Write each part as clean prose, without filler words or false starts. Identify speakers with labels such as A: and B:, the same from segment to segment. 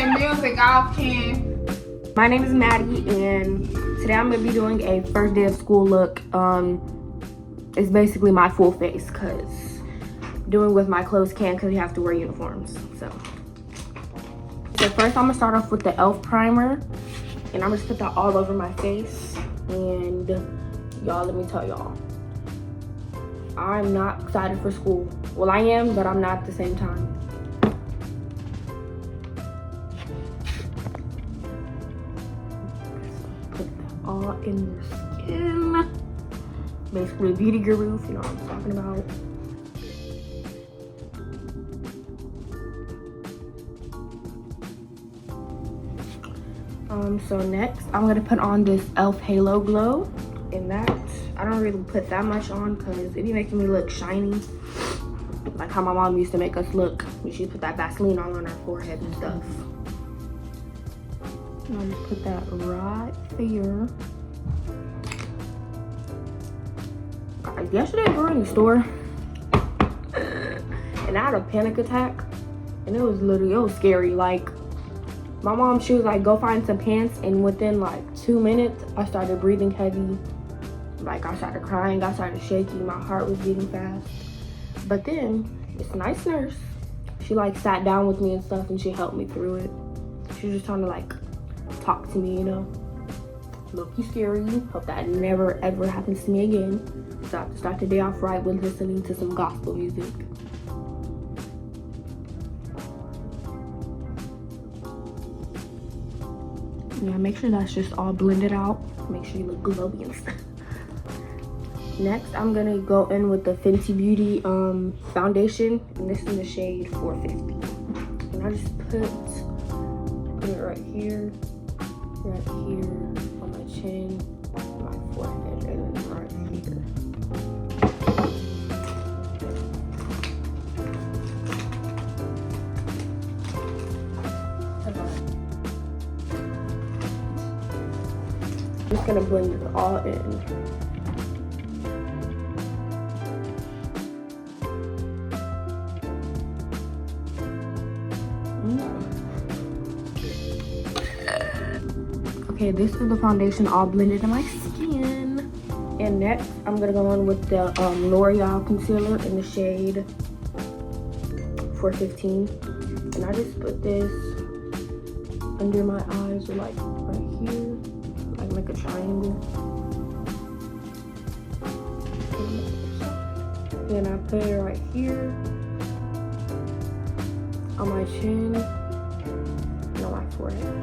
A: play music off, Ken.
B: My name is Maddy, and today I'm gonna be doing a first day of school look. It's basically my full face, cause doing with my clothes can't, cause you have to wear uniforms. So first I'm gonna start off with the ELF primer, and I'm just put that all over my face. And y'all, let me tell y'all, I'm not excited for school. Well, I am, but I'm not at the same time. Put that all in your skin. Basically, beauty guru, if you know what I'm talking about. So next, I'm gonna put on this ELF Hallow Glow, and that I don't really put that much on because it be making me look shiny, like how my mom used to make us look when she put that Vaseline all on our forehead and stuff. And I'll just put that right there. Guys, yesterday we were in the store and I had a panic attack, and it was scary. Like, my mom, she was like, go find some pants, and within like 2 minutes I started breathing heavy. Like, I started crying, I started shaking, my heart was beating fast. But then this nice nurse, she like sat down with me and stuff, and she helped me through it. She was just trying to like talk to me, you know. Low-key scary. Hope that never ever happens to me again. So I have to start the day off right with listening to some gospel music. Yeah, make sure that's just all blended out. Make sure you look glowy and stuff. Next, I'm gonna go in with the Fenty Beauty foundation, and this is in the shade 450. And I just put it right here, on my chin, my forehead, and then right here. I'm just gonna blend it all in. Okay, this is the foundation all blended in my skin. And next, I'm gonna go on with the L'Oreal concealer in the shade 415. And I just put this under my eyes, or like right here, like make a triangle. Then I put it right here on my chin and on my forehead.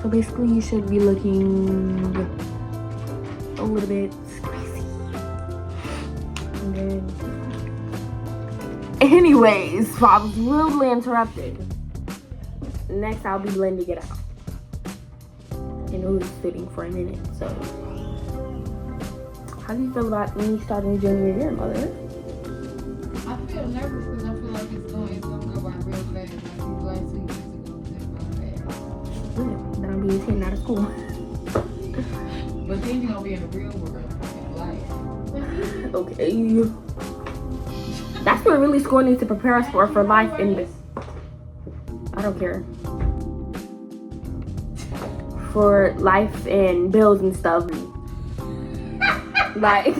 B: So basically, you should be looking a little bit crazy. And then, anyways, so I was rudely interrupted. Next, I'll be blending it out. And it was sitting for a minute, so. How do you feel about me starting junior year, mother?
A: I feel nervous because I feel like it's gonna go by real fast. Like these last 2 years ago,
B: Yeah, then I'll be 10 out of school.
A: But then you're gonna be in the real world, in life.
B: Okay. That's what really school needs to prepare us for life in this. I don't care. For life and bills and stuff. Like,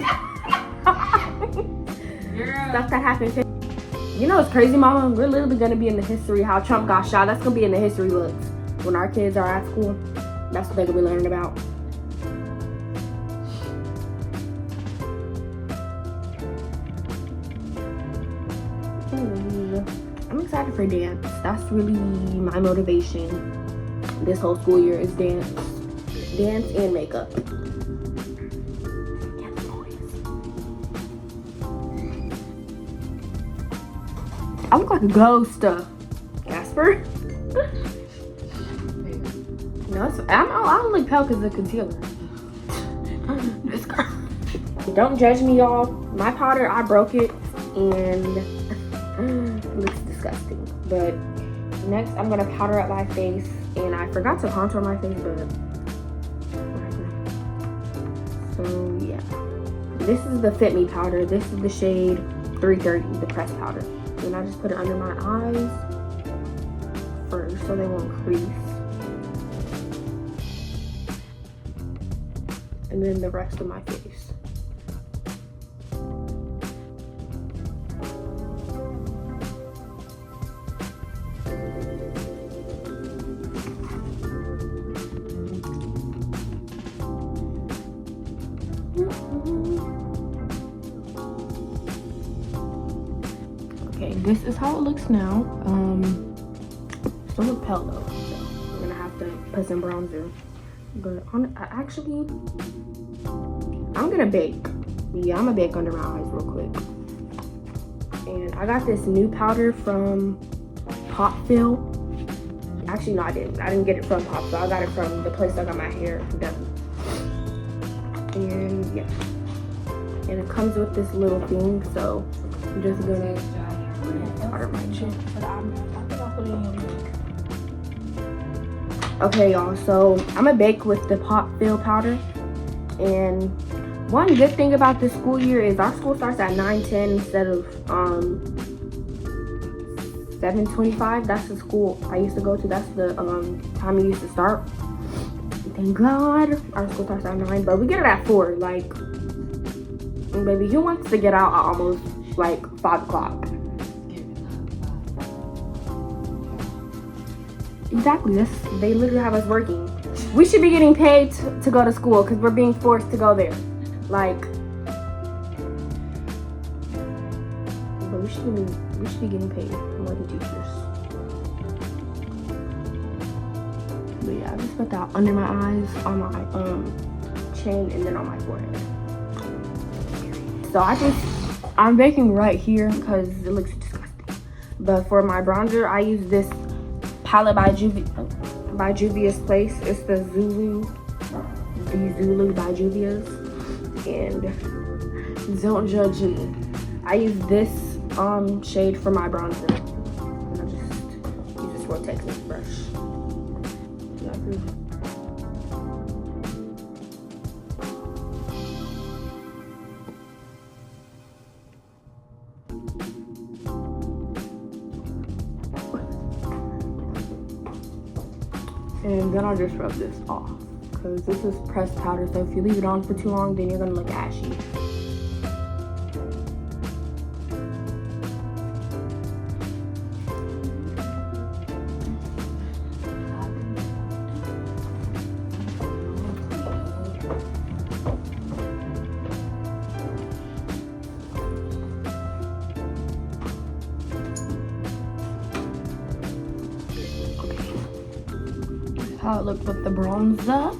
B: stuff that happened. You know, it's crazy, mama. We're literally gonna be in the history how Trump got shot. That's gonna be in the history books when our kids are at school. That's what they're gonna be learning about. I'm excited for dance. That's really my motivation this whole school year, is dance and makeup. I look like a ghost. Casper? No, I don't look pale because of the concealer. This girl. Don't judge me, y'all. My powder, I broke it, and it looks disgusting. But next, I'm gonna powder up my face, and I forgot to contour my face, but so yeah. This is the Fit Me powder. This is the shade 330, the pressed powder. And I just put it under my eyes first so they won't crease. And then the rest of my face. Okay, this is how it looks now. Still look pale though, so I'm gonna have to put some bronzer. But actually, I'm gonna bake. Yeah, I'm gonna bake under my eyes real quick. And I got this new powder from Popfill. Actually, no, I didn't get it from Popfill. I got it from the place I got my hair done. And yeah, and it comes with this little thing, so I'm just gonna powder my chin. Okay, y'all, so I'm gonna bake with the Popfill powder. And one good thing about this school year is our school starts at 9:10 instead of 7:25. That's the school I used to go to. That's the time it used to start. Thank God our school starts at 9, but we get it at 4. Like, baby, who wants to get out at almost like 5 o'clock? Exactly, they literally have us working. We should be getting paid to go to school because we're being forced to go there. Like, but we should be getting paid more than teachers. But yeah, I just put that under my eyes, on my chin, and then on my forehead. So I'm baking right here because it looks disgusting. But for my bronzer, I use this palette by Juvia's Place. It's the Zulu by Juvia's. And don't judge me. I use this shade for my bronzer. And I just use this Rotex brush. And then I'll just rub this off because this is pressed powder, so if you leave it on for too long, then you're gonna look ashy. How it looked with the bronzer.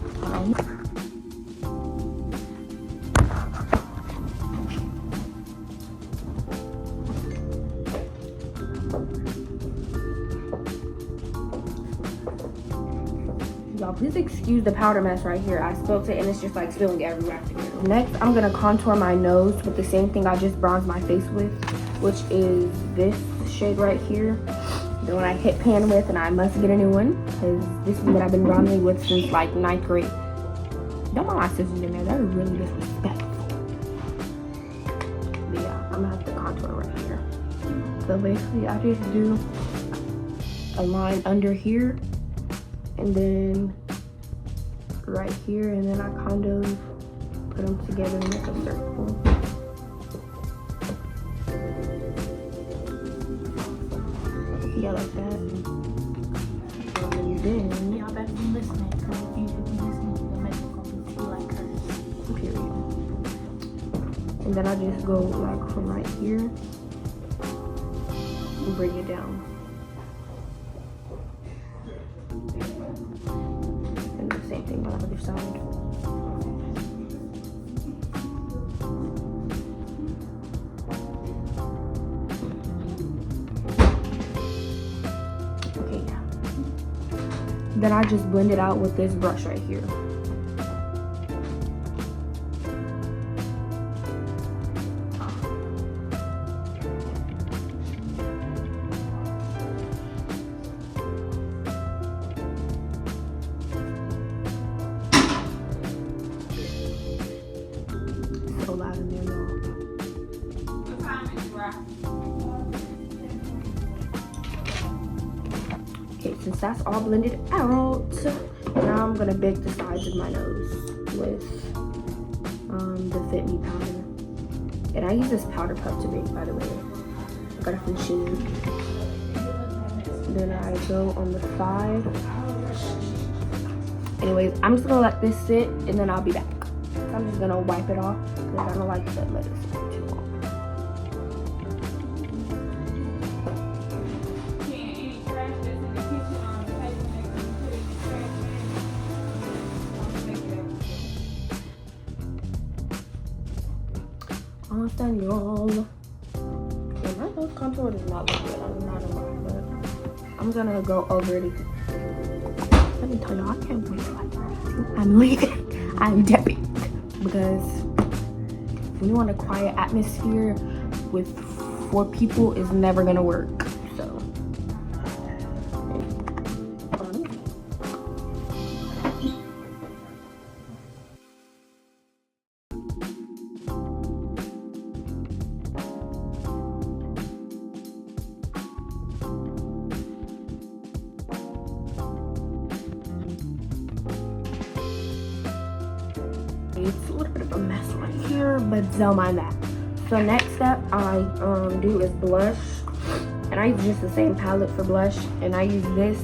B: Y'all, please excuse the powder mess right here. I spilled it and it's just like spilling everywhere. Next, I'm gonna contour my nose with the same thing I just bronzed my face with, which is this shade right here. The one I hit pan with, and I must get a new one because this is what I've been bronzing with since like 9th grade. Don't mind my scissors in there, they're really disrespectful. But yeah, I'm gonna have to contour right here. So basically I just do a line under here and then right here, and then I kind of put them together and make a circle. Yeah, like that. And then
C: y'all better be listening, because if you should be listening, your makeup gonna be too like hers.
B: Period. And then I just go like from right here and bring it down. And the same thing on the other side. Then I just blend it out with this brush right here. So loud in there, y'all.
A: What time is it,
B: since that's all blended out, now I'm gonna bake the sides of my nose with the Fit Me powder. And I use this powder puff to bake, by the way. I got it from Shein. Then I go on the side. Anyways, I'm just gonna let this sit and then I'll be back. So I'm just gonna wipe it off because I don't like to let it sit too long. Almost done, y'all. Yeah, my nose contour does not look good. I'm not gonna lie, but I'm gonna go over it. Let me tell y'all, I can't wait till I'm leaving. I'm depping because when you want a quiet atmosphere with 4 people, is never gonna work. So. It's a little bit of a mess right here, but don't mind that. So next step I do is blush, and I use just the same palette for blush, and I use this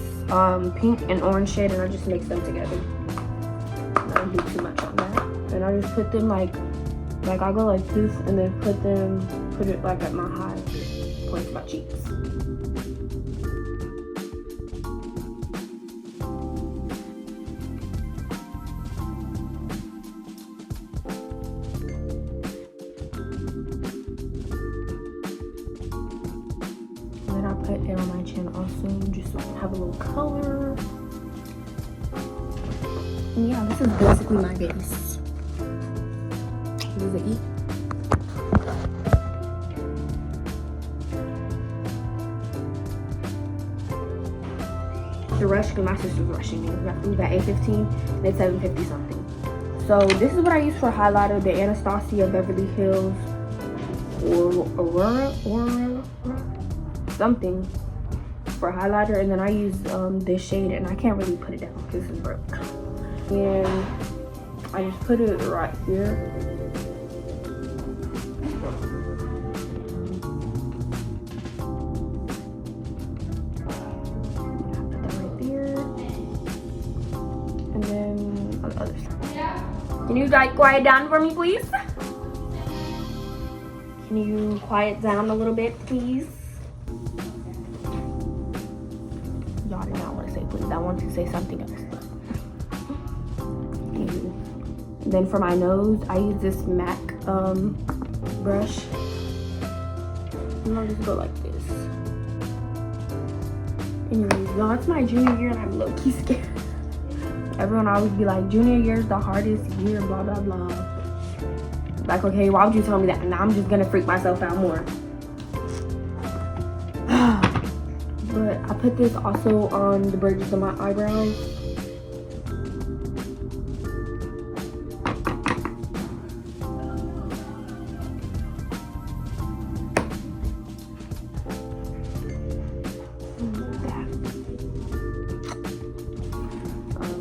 B: pink and orange shade, and I just mix them together. I don't do too much on that, and I just put them like I go like this, and then put it like at my high points of my cheeks. Put it on my chin also, just so I can have a little color. And yeah, this is basically my base. This is it. The rush, because my sister's rushing me. We got food at 8:15 and it's 7:50 something. So this is what I use for highlighter, the Anastasia Beverly Hills Aurora something for highlighter, and then I use this shade, and I can't really put it down because it's broke. And I just put it right here. Put that right there. And then on the other side. Can you like quiet down for me, please? Can you quiet down a little bit, please? Y'all did not want to say please. I want to say something else. And then for my nose, I use this MAC brush. And I'll just go like this. Anyways, y'all, it's my junior year and I'm low-key scared. Everyone always be like, junior year is the hardest year, blah, blah, blah. Like, okay, why would you tell me that? Now I'm just gonna freak myself out more. But I put this also on the bridges of my eyebrows.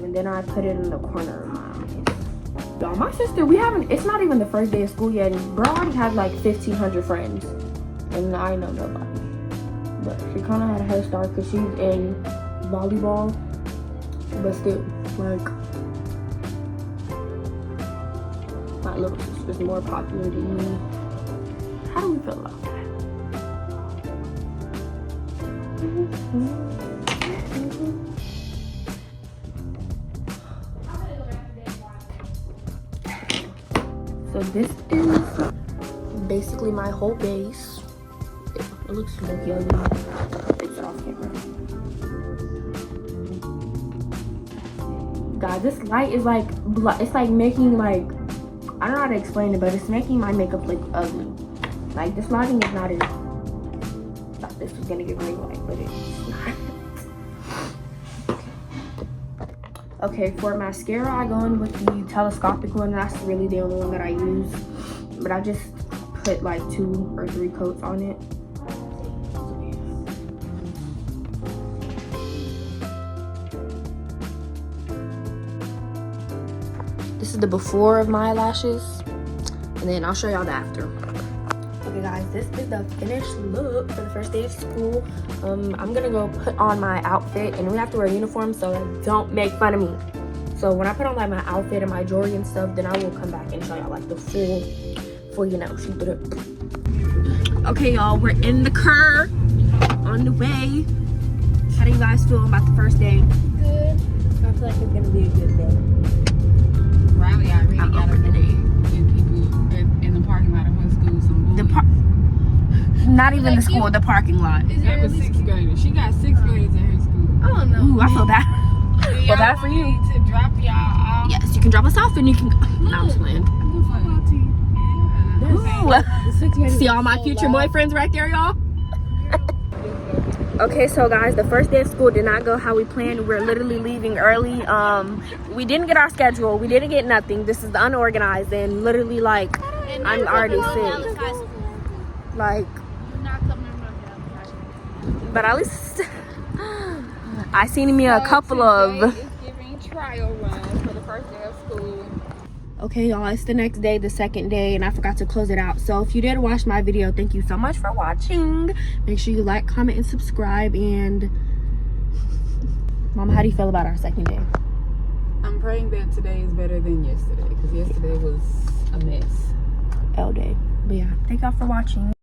B: And then I put it in the corner of my eyes. Y'all, my sister, it's not even the first day of school yet, and bro already has like 1,500 friends. And I know nobody. But she kind of had a head start because she's in volleyball. But still, like, my little sister's more popular than me. How do we feel about that? So this is basically my whole base. It looks so ugly. Fix it off camera. God, this light is like, it's like making like, I don't know how to explain it, but it's making my makeup look ugly. Like, this lighting is not in. Thought this was gonna get green light, but it's not. Okay, for mascara, I go in with the telescopic one. That's really the only one that I use. But I just put like 2 or 3 coats on it. this is the before of my lashes, and then I'll show y'all the after. Okay guys, this is the finished look for the first day of school. I'm gonna go put on my outfit, and we have to wear a uniform, so don't make fun of me. So when I put on like my outfit and my jewelry and stuff, then I will come back and show y'all like the full, you know, shoot it. Okay y'all, we're in the car, on the way. How do you guys feel about the first day?
C: Good. I feel like it's gonna be a good day.
A: Riley, I really gotta give people in the parking lot of her school some bullies.
B: Not even the school, the parking lot.
A: That was 6th grader. She got 6th graders at her school.
C: I don't know.
B: Ooh, I feel that. Well, that for you.
A: To drop y'all off.
B: Yes, you can drop us off and you can go. No, I'm just playing. Ooh. See all my future boyfriends right there, y'all? Okay, so guys, the first day of school did not go how we planned. We're literally leaving early. We didn't get our schedule. We didn't get nothing. This is the unorganized, and literally, like, I'm already sick. Like, but at least I seen me a couple of.
A: Trial run for the first day of school.
B: Okay y'all, it's the next day, the second day, and I forgot to close it out. So if you did watch my video, thank you so much for watching. Make sure you like, comment, and subscribe. And Mama, how do you feel about our second day?
A: I'm praying that today is better than yesterday, because yesterday was a mess.
B: L day. But yeah, thank y'all for watching.